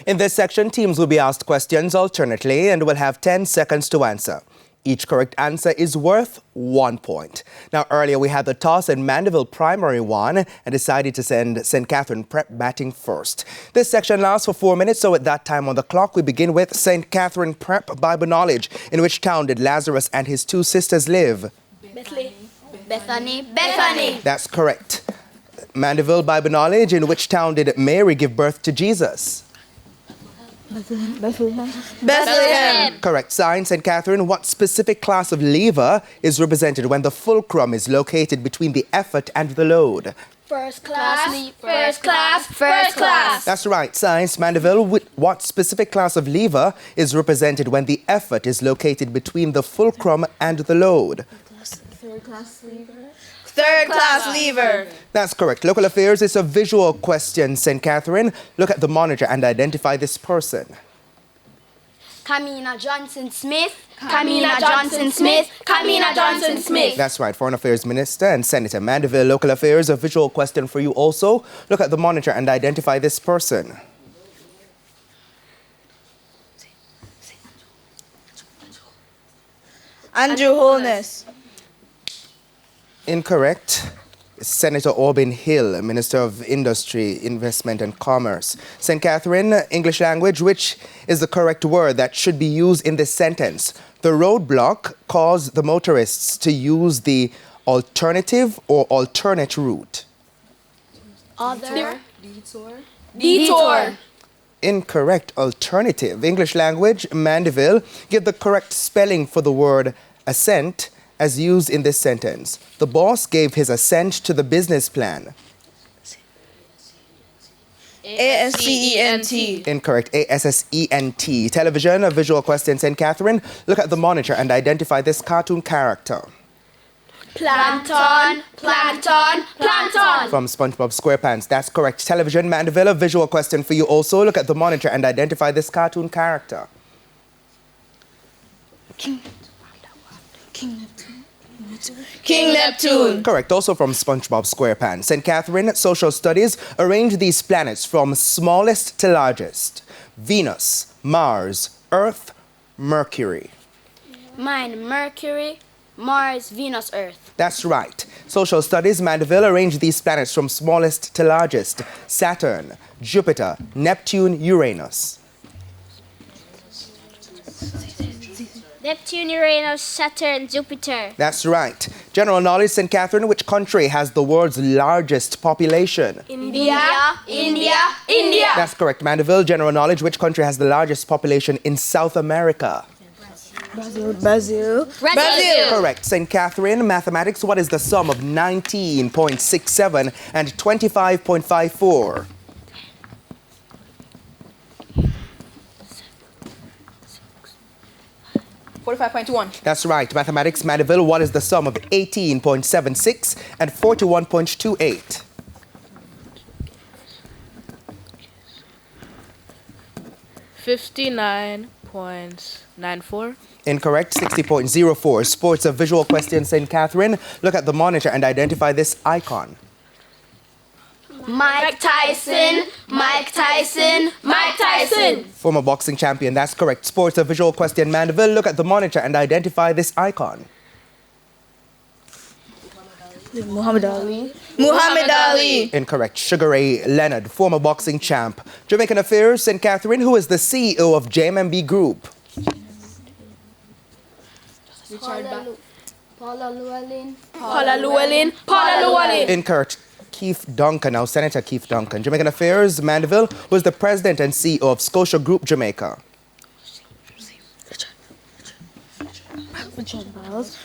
In this section, teams will be asked questions alternately and will have 10 seconds to answer. Each correct answer is worth 1 point. Now, earlier we had the toss and Mandeville Primary won and decided to send St. Catherine Prep batting first. This section lasts for 4 minutes, so at that time on the clock, we begin with St. Catherine Prep Bible Knowledge. In which town did Lazarus and his two sisters live? Bethany. That's correct. Mandeville Bible Knowledge. In which town did Mary give birth to Jesus? Bethlehem. Correct. Science. St. Catherine, what specific class of lever is represented when the fulcrum is located between the effort and the load? First class. That's right. Science. Mandeville, what specific class of lever is represented when the effort is located between the fulcrum and the load? Third class lever. That's correct. Local affairs is a visual question, St. Catherine. Look at the monitor and identify this person. Kamina Johnson Smith. That's right. Foreign Affairs Minister and Senator. Mandeville Local Affairs, a visual question for you also. Look at the monitor and identify this person. Andrew Holness. Incorrect. Senator Orbin Hill, Minister of Industry, Investment and Commerce. St. Catherine, English language, which is the correct word that should be used in this sentence? The roadblock caused the motorists to use the alternative or alternate route. Detour. Incorrect. Alternative. English language, Mandeville. Give the correct spelling for the word assent as used in this sentence. The boss gave his assent to the business plan. A-S-C-E-N-T. Incorrect. A-S-S-E-N-T. Television, a visual question, St. Catherine. Look at the monitor and identify this cartoon character. Plankton. From SpongeBob SquarePants. That's correct. Television, Mandeville, a visual question for you also. Look at the monitor and identify this cartoon character. King Neptune. Correct. Also from SpongeBob SquarePants. St. Catherine, social studies. Arrange these planets from smallest to largest. Venus, Mars, Earth, Mercury. Mine, Mercury, Mars, Venus, Earth. That's right. Social studies, Mandeville. Arrange these planets from smallest to largest. Saturn, Jupiter, Neptune, Uranus. Neptune, Uranus, Saturn, Jupiter. That's right. General knowledge, St. Catherine, which country has the world's largest population? India. That's correct. Mandeville, general knowledge, which country has the largest population in South America? Brazil. Correct. St. Catherine, mathematics, what is the sum of 19.67 and 25.54? 45.1. That's right. Mathematics, Mandeville, what is the sum of 18.76 and 41.28? 59.94. Incorrect. 60.04. Sports, a visual question, St. Catherine. Look at the monitor and identify this icon. Mike Tyson. Former boxing champion. That's correct. Sports, a visual question, Mandeville. Look at the monitor and identify this icon. Muhammad Ali. Incorrect. Sugar Ray Leonard, former boxing champ. Jamaican affairs, St. Catherine. Who is the CEO of JMB Group? Paula Llewellyn. Incorrect. Keith Duncan, now Senator Keith Duncan. Jamaican affairs, Mandeville, was the president and CEO of Scotia Group Jamaica.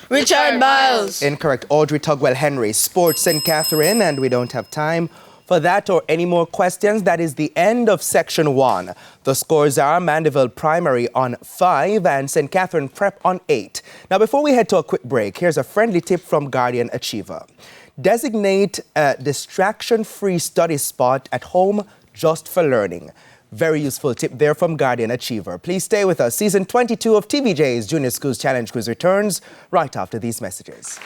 Richard Biles. Incorrect. Audrey Tugwell Henry. Sports, St. Catherine, and we don't have time for that or any more questions. That is the end of section 1. The scores are Mandeville Primary on 5 and St. Catherine Prep on 8. Now, before we head to a quick break, here's a friendly tip from Guardian Achiever. Designate a distraction-free study spot at home just for learning. Very useful tip there from Guardian Achiever. Please stay with us. Season 22 of TVJ's Junior Schools Challenge Quiz returns right after these messages.